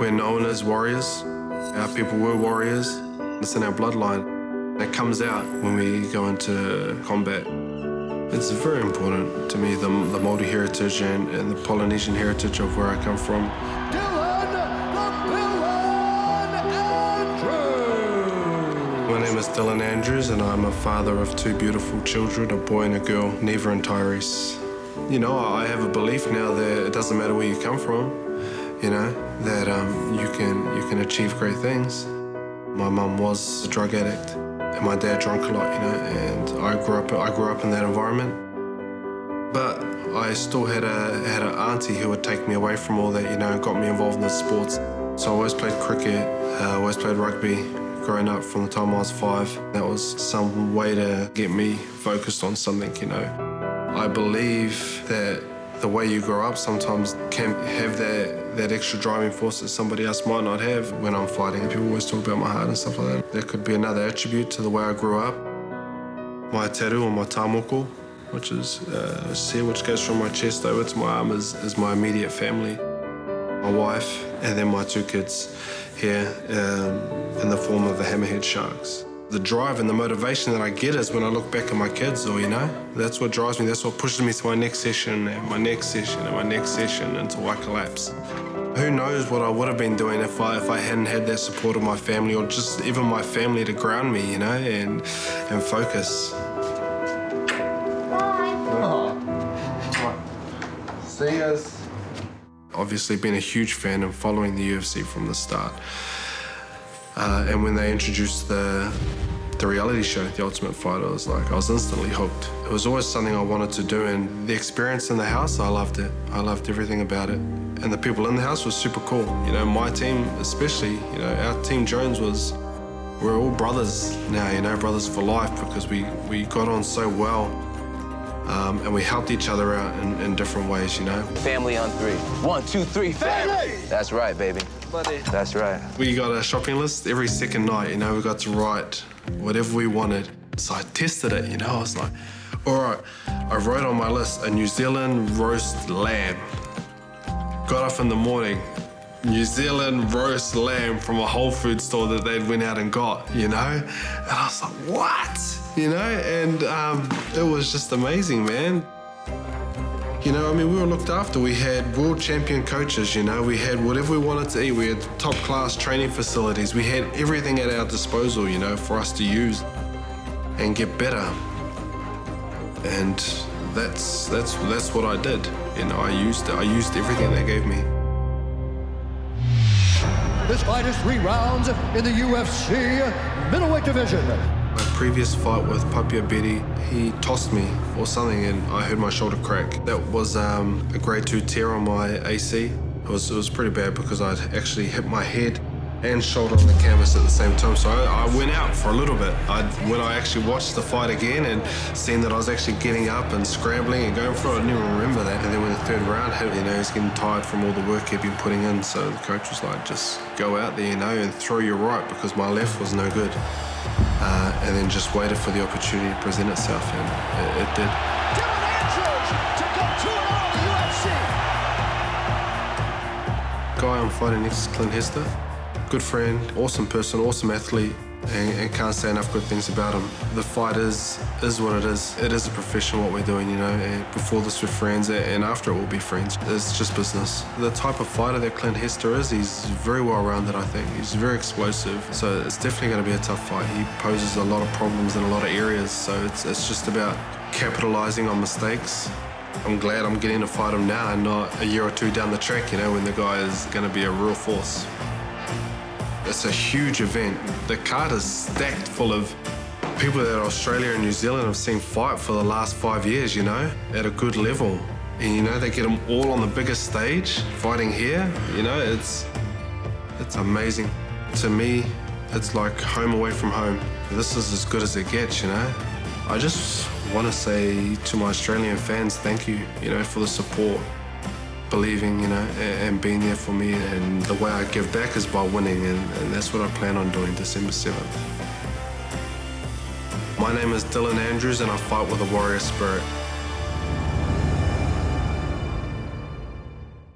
We're known as warriors. Our people were warriors. It's in our bloodline. It comes out when we go into combat. It's very important to me, the Māori heritage and the Polynesian heritage of where I come from. Dylan, the Andrews! My name is Dylan Andrews, and I'm a father of 2 beautiful children, a boy and a girl, Neva and Tyrese. You know, I have a belief now that it doesn't matter where you come from, you know, that you can achieve great things. My mum was a drug addict, and my dad drank a lot, you know, and I grew up in that environment. But I still had an auntie who would take me away from all that, you know, and got me involved in the sports. So I always played cricket, I always played rugby growing up from the time I was 5. That was some way to get me focused on something, you know. I believe that the way you grow up sometimes can have that extra driving force that somebody else might not have when I'm fighting. People always talk about my heart and stuff like that. There could be another attribute to the way I grew up. My tattoo on my tāmoko, which is which goes from my chest over to my arm, is my immediate family. My wife and then my 2 kids here in the form of the hammerhead sharks. The drive and the motivation that I get is when I look back at my kids, or, you know, that's what drives me, that's what pushes me to my next session and my next session and my next session until I collapse. Who knows what I would have been doing if I hadn't had that support of my family, or just even my family to ground me, you know, and focus. Bye. Oh. See you guys. Obviously been a huge fan and following the UFC from the start. And when they introduced the reality show, The Ultimate Fighter, I was instantly hooked. It was always something I wanted to do, and the experience in the house, I loved it. I loved everything about it. And the people in the house was super cool. You know, my team especially, you know, our team Jones we're all brothers now, you know, brothers for life, because we got on so well. And we helped each other out in different ways, you know. Family on 3. 1, 2, 3, family! That's right, baby. Buddy. That's right. We got a shopping list every second night, you know. We got to write whatever we wanted. So I tested it, you know. I was like, all right, I wrote on my list a New Zealand roast lamb. Got up in the morning, New Zealand roast lamb from a Whole Foods store that they'd went out and got, you know? And I was like, what? You know, and it was just amazing, man. You know, I mean, we were looked after. We had world champion coaches, you know. We had whatever we wanted to eat. We had top-class training facilities. We had everything at our disposal, you know, for us to use and get better. And that's what I did. You know, I used everything they gave me. This fight is 3 rounds in the UFC Middleweight division. My previous fight with Papia Betty, he tossed me or something and I heard my shoulder crack. That was a grade 2 tear on my AC. It was pretty bad because I'd actually hit my head and shoulder on the canvas at the same time. So I went out for a little bit. When I actually watched the fight again and seen that I was actually getting up and scrambling and going for it, I didn't even remember that. And then when the 3rd round hit, you know, he's getting tired from all the work he'd been putting in. So the coach was like, just go out there, you know, and throw your right, because my left was no good. And then just waited for the opportunity to present itself, and it did. Dylan Andrews to go 2-0 UFC. Guy I'm fighting next is Clint Hester. Good friend, awesome person, awesome athlete, and can't say enough good things about him. The fight is what it is. It is a profession, what we're doing, you know. And before this we're friends, and after it we'll be friends. It's just business. The type of fighter that Clint Hester is, he's very well-rounded, I think. He's very explosive, so it's definitely going to be a tough fight. He poses a lot of problems in a lot of areas, so it's just about capitalizing on mistakes. I'm glad I'm getting to fight him now and not a year or 2 down the track, you know, when the guy is going to be a real force. It's a huge event. The card is stacked full of people that Australia and New Zealand have seen fight for the last 5 years, you know, at a good level. And, you know, they get them all on the biggest stage, fighting here, you know, it's amazing. To me, it's like home away from home. This is as good as it gets, you know. I just want to say to my Australian fans, thank you, you know, for the support, believing, you know, and being there for me. And the way I give back is by winning, and that's what I plan on doing December 7th. My name is Dylan Andrews, and I fight with a warrior spirit.